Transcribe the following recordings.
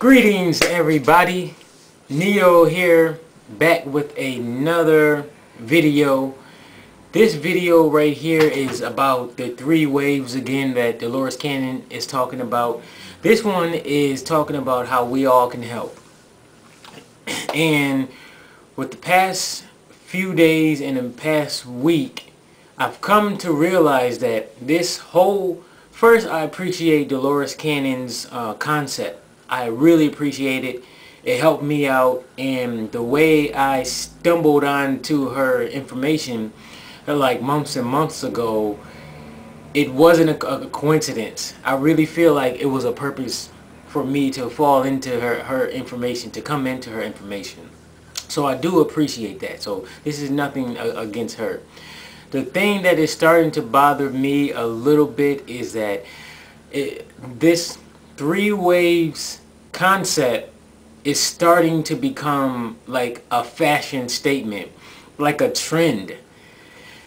Greetings everybody, Neo here, back with another video. This video right here is about the 3 waves again that Dolores Cannon is talking about. This one is talking about how we all can help. And with the past few days and the past week, I've come to realize that this whole, first I appreciate Dolores Cannon's concept. I really appreciate it. It helped me out, and the way I stumbled onto her information like months and months ago, it wasn't a coincidence. I really feel like it was a purpose for me to fall into her information, to come into her information. So I do appreciate that. So this is nothing against her. The thing that is starting to bother me a little bit is that this 3 waves concept is starting to become like a fashion statement, like a trend.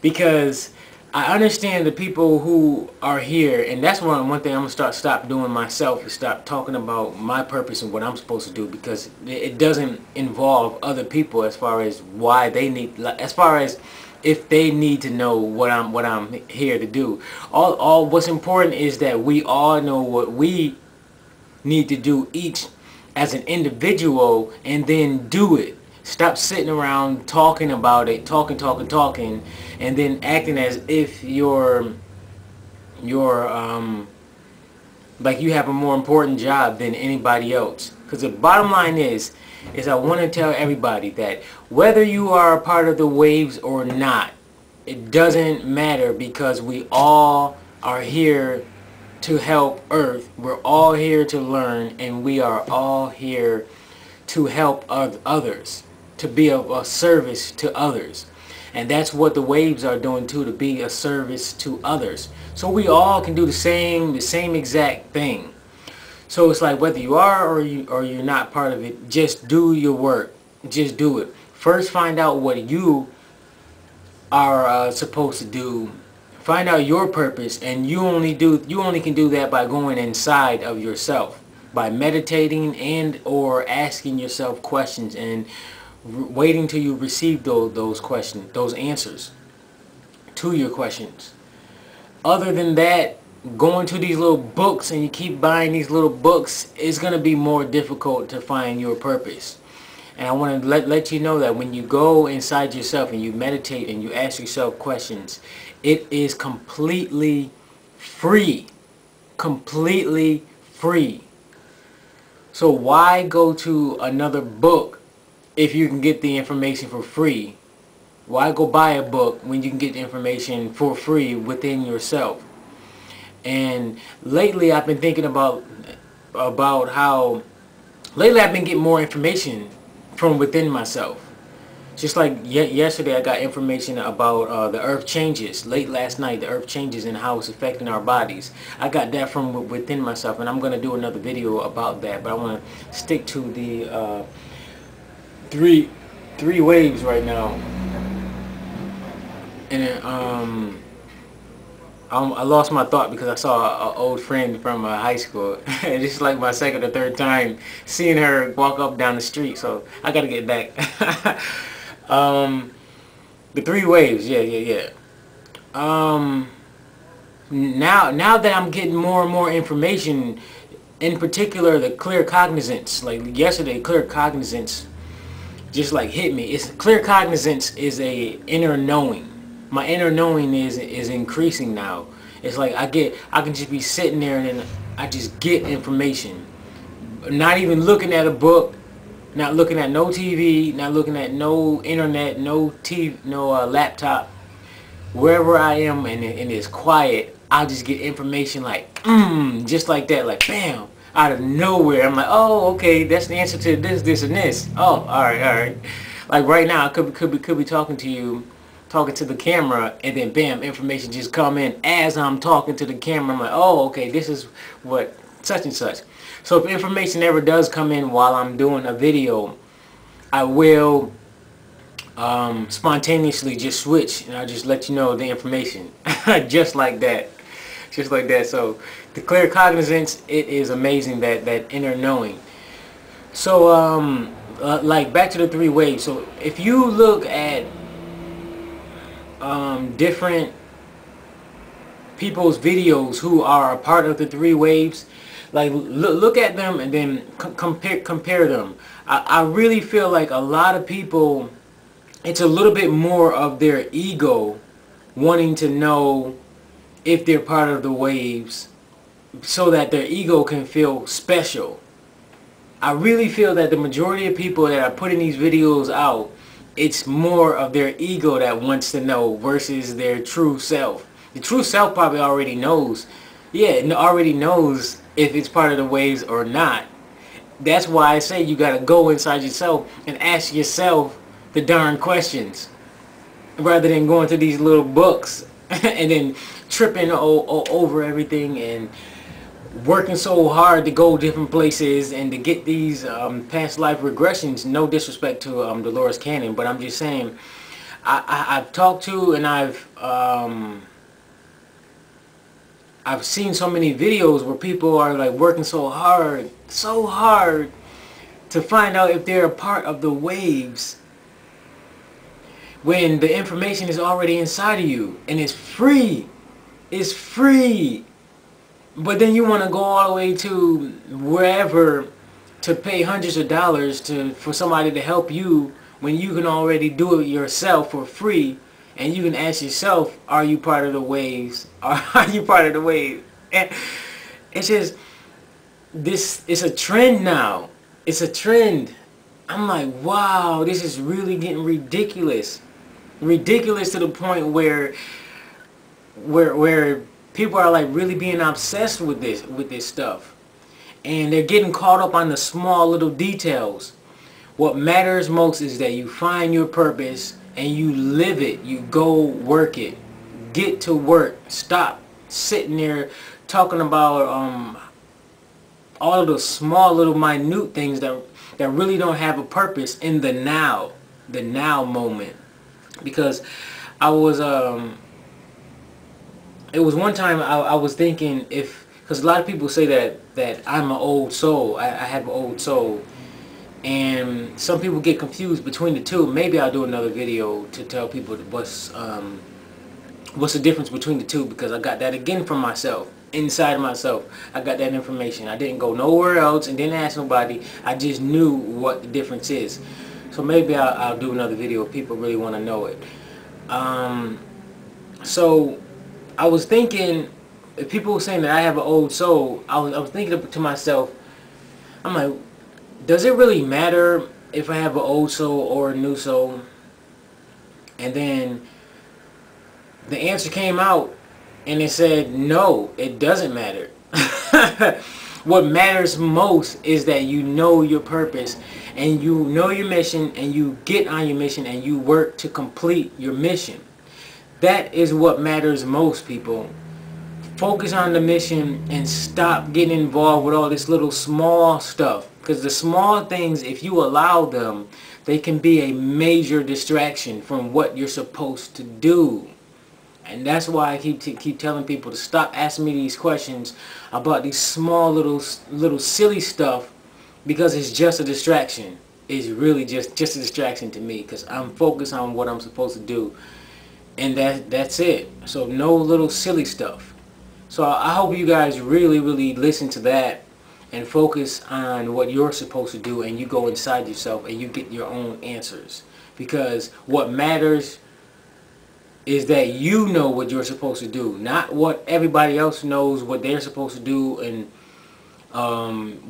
Because I understand the people who are here, and that's one thing I'm gonna stop doing myself, is stop talking about my purpose and what I'm supposed to do, because it doesn't involve other people as far as why they need, as far as if they need to know what I'm here to do. All what's important is that we all know what we need to do each as an individual, and then do it. Stop sitting around talking about it, talking, and then acting as if you're like you have a more important job than anybody else. Because the bottom line is I want to tell everybody that whether you are a part of the waves or not, it doesn't matter, because we all are here to help Earth. We're all here to learn, and we are all here to help others, to be a service to others. And that's what the waves are doing too, to be a service to others. So we all can do the same exact thing. So it's like, whether you are or you're not part of it, just do your work. Just do it. First, find out what you are supposed to do. Find out your purpose, and you only can do that by going inside of yourself, by meditating and or asking yourself questions, and waiting till you receive those questions, those answers to your questions. Other than that, going to these little books, and you keep buying these little books, it's going to be more difficult to find your purpose. And I want to let you know that when you go inside yourself and you meditate and you ask yourself questions, it is completely free. Completely free. So why go to another book if you can get the information for free? Why go buy a book when you can get the information for free within yourself? And lately I've been thinking about how lately I've been getting more information from within myself. Just like yesterday, I got information about the earth changes. Late last night, the earth changes and how it's affecting our bodies. I got that from within myself, and I'm going to do another video about that. But I want to stick to the three waves right now. And I lost my thought because I saw an old friend from high school. This is like my 2nd or 3rd time seeing her walk up down the street, so I gotta get back. The 3 waves, yeah. Now that I'm getting more and more information, in particular the Clearcognizance. Like yesterday, Clearcognizance just like hit me. Clearcognizance is a inner knowing. My inner knowing is increasing now. It's like I can just be sitting there and then I just get information. Not even looking at a book, not looking at no TV, not looking at no internet, no laptop. Wherever I am and it's quiet, I'll just get information like just like that, like bam, out of nowhere. I'm like, oh, okay, that's the answer to this, and this. Oh, all right. Like right now, I could be talking to you, talking to the camera, and then bam, information just come in as I'm talking to the camera. I'm like, oh, okay, this is what such and such. So if information ever does come in while I'm doing a video, I will spontaneously just switch, and I'll just let you know the information. Just like that. So the Clearcognizance, it is amazing, that inner knowing. So like back to the three waves. So if you look at different people's videos who are a part of the three waves, like look at them and then compare them. I really feel like a lot of people, it's a little bit more of their ego wanting to know if they're part of the waves so that their ego can feel special. I really feel that the majority of people that are putting these videos out, it's more of their ego that wants to know versus their true self. The true self probably already knows. Yeah, it already knows if it's part of the waves or not. That's why I say you gotta go inside yourself and ask yourself the darn questions, rather than going to these little books and then tripping over everything and working so hard to go different places and to get these past life regressions. No disrespect to Dolores Cannon, but I'm just saying, I've talked to and I've seen so many videos where people are like working so hard to find out if they're a part of the waves when the information is already inside of you and it's free. It's free. But then you want to go all the way to wherever to pay hundreds of dollars for somebody to help you when you can already do it yourself for free. And you can ask yourself, are you part of the waves? Are you part of the wave? And it's just, it's a trend now. It's a trend. I'm like, wow, this is really getting ridiculous. Ridiculous to the point where people are like really being obsessed with this stuff. And they're getting caught up on the small little details. What matters most is that you find your purpose and you live it. You go work it. Get to work. Stop sitting there talking about all of the small little minute things that really don't have a purpose in the now moment. Because I was it was one time I was thinking, because a lot of people say that I'm an old soul. I have an old soul. And some people get confused between the two. Maybe I'll do another video to tell people what's the difference between the two, because I got that again from myself, inside of myself. I got that information. I didn't go nowhere else and didn't ask nobody. I just knew what the difference is. So maybe I'll do another video if people really want to know it. So I was thinking, if people were saying that I have an old soul, I was thinking to myself, I'm like, does it really matter if I have an old soul or a new soul? And then the answer came out and it said, no, it doesn't matter. What matters most is that you know your purpose and you know your mission and you get on your mission and you work to complete your mission. That is what matters most, people. Focus on the mission and stop getting involved with all this little small stuff. Because the small things, if you allow them, they can be a major distraction from what you're supposed to do. And that's why I keep telling people to stop asking me these questions about these small little silly stuff, because it's just a distraction. It's really just a distraction to me, because I'm focused on what I'm supposed to do. And that's it. So no little silly stuff. So I hope you guys really listen to that and focus on what you're supposed to do, and you go inside yourself and you get your own answers. Because what matters is that you know what you're supposed to do, not what everybody else knows what they're supposed to do, and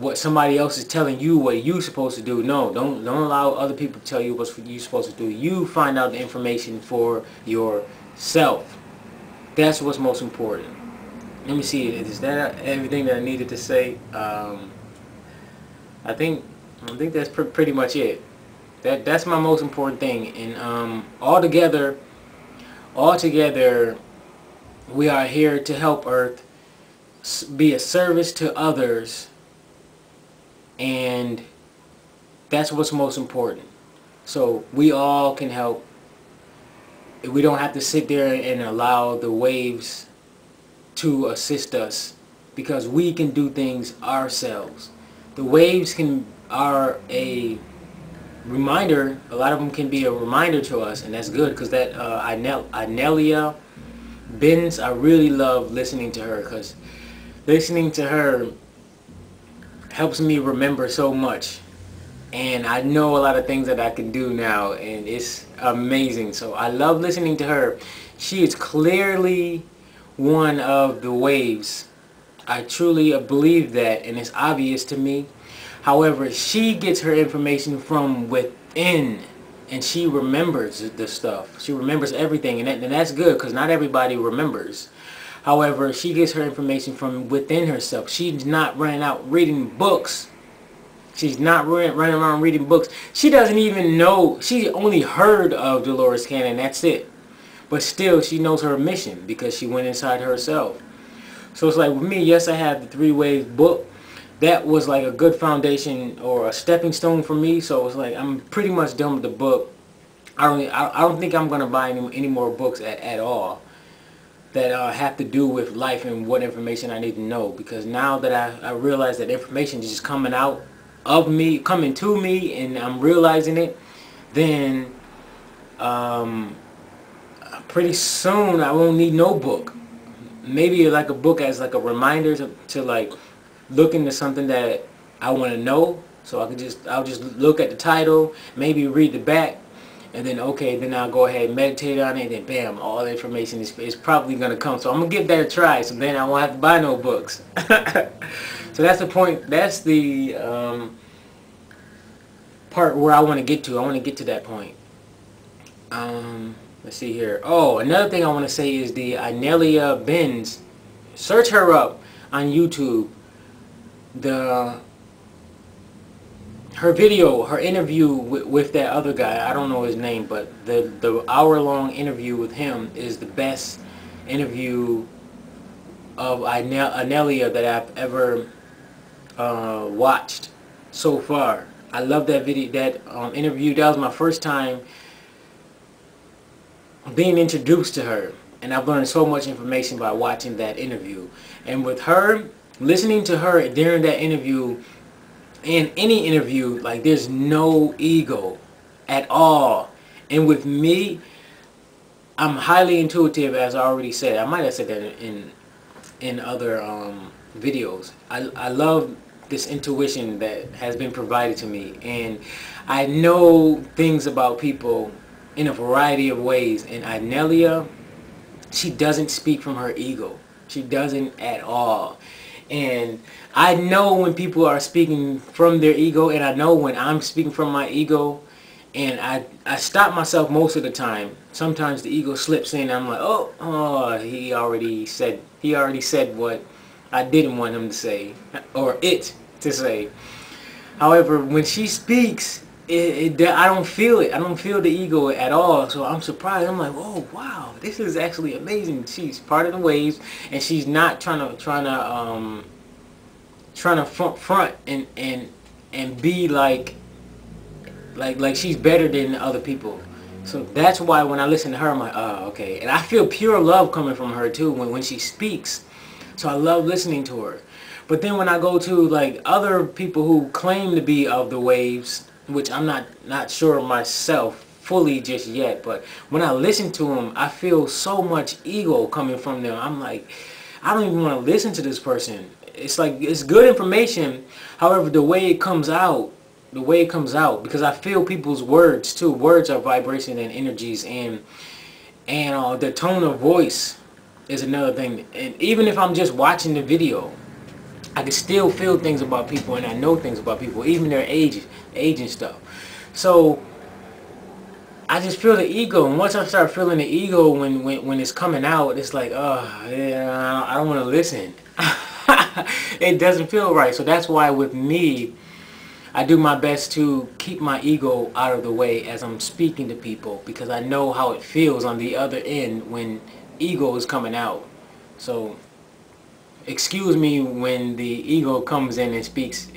what somebody else is telling you what you're supposed to do. No, don't allow other people to tell you what you're supposed to do. You find out the information for yourself. That's what's most important. Let me see, is that everything that I needed to say? I think that's pretty much it. That's my most important thing. And altogether, we are here to help Earth, be a service to others, and that's what's most important. So we all can help. We don't have to sit there and allow the waves to assist us, because we can do things ourselves. The waves can are a reminder. A lot of them can be a reminder to us, and that's good, because that Inelia Benz, I really love listening to her, because listening to her helps me remember so much, and I know a lot of things that I can do now, and it's amazing. So I love listening to her. She is clearly one of the waves. I truly believe that, and it's obvious to me. However, she gets her information from within, and she remembers the stuff. She remembers everything, and that's good, because not everybody remembers. However, she gets her information from within herself. She's not running out reading books. She's not running around reading books. She doesn't even know. She only heard of Dolores Cannon. That's it. But still, she knows her mission, because she went inside herself. So it's like with me, yes, I have the 3 Waves book. That was like a good foundation or a stepping stone for me. So it's like I'm pretty much done with the book. I don't think I'm gonna buy any more books at all that have to do with life and what information I need to know. Because now that I realize that information is just coming out of me, coming to me, and I'm realizing it, then pretty soon I won't need no book. Maybe like a book as like a reminder to like look into something that I want to know. So I'll just look at the title, maybe read the back, and then okay, then I'll go ahead and meditate on it, and then bam, all the information is probably going to come. So I'm going to give that a try, so then I won't have to buy no books. So that's the point. That's the part where I want to get to. I want to get to that point. Let's see here. Oh, another thing I want to say is the Inelia Benz. Search her up on YouTube. Her video, her interview with that other guy, I don't know his name, but the hour-long interview with him is the best interview of Inelia that I've ever watched so far. I love that video, that interview. That was my first time being introduced to her, and I've learned so much information by watching that interview. And with her, listening to her during that interview, in any interview, like there's no ego at all. And with me, I'm highly intuitive, as I already said. I might have said that in other videos. I love this intuition that has been provided to me, and I know things about people in a variety of ways. And Inelia, she doesn't speak from her ego. She doesn't at all. And I know when people are speaking from their ego, and I know when I'm speaking from my ego, and I stop myself most of the time. Sometimes the ego slips in, and I'm like, oh, he already said what I didn't want him to say, or it to say. However, when she speaks, I don't feel it. I don't feel the ego at all. So I'm surprised. I'm like, oh wow, this is actually amazing. She's part of the waves, and she's not trying to front and be like she's better than other people. So that's why when I listen to her, I'm like, oh, okay. And I feel pure love coming from her too when she speaks. So I love listening to her. But then when I go to like other people who claim to be of the waves, which I'm not sure myself fully just yet, but when I listen to them, I feel so much ego coming from them. I'm like, I don't even want to listen to this person. It's like, it's good information. However, the way it comes out, because I feel people's words too. Words are vibration and energies, and the tone of voice is another thing. And even if I'm just watching the video, I can still feel things about people, and I know things about people, even their age and stuff. So I just feel the ego, and once I start feeling the ego when it's coming out, it's like, oh, yeah, I don't want to listen. It doesn't feel right. So that's why with me, I do my best to keep my ego out of the way as I'm speaking to people, because I know how it feels on the other end when ego is coming out. So excuse me when the ego comes in and speaks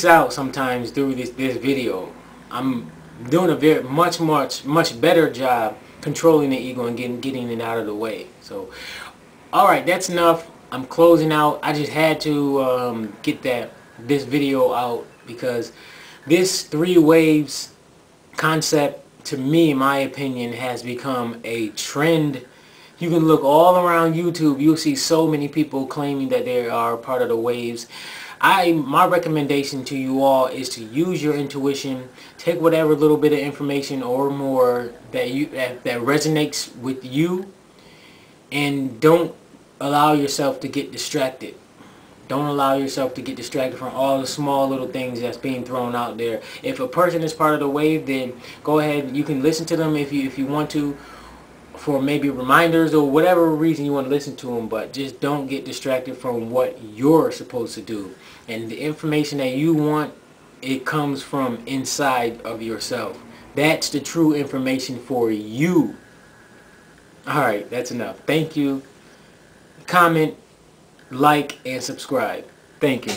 out sometimes through this video. I'm doing a much better job controlling the ego and getting it out of the way. So alright, that's enough. I'm closing out. I just had to get that this video out, because this 3 waves concept, to me, in my opinion, has become a trend. You can look all around YouTube, you'll see so many people claiming that they are part of the waves. My recommendation to you all is to use your intuition. Take whatever little bit of information or more that resonates with you, and don't allow yourself to get distracted. Don't allow yourself to get distracted from all the small little things that's being thrown out there. If a person is part of the wave, then go ahead. You can listen to them if you want to, for maybe reminders or whatever reason you want to listen to them. But just don't get distracted from what you're supposed to do. And the information that you want, it comes from inside of yourself. That's the true information for you. Alright, that's enough. Thank you. Comment, like, and subscribe. Thank you.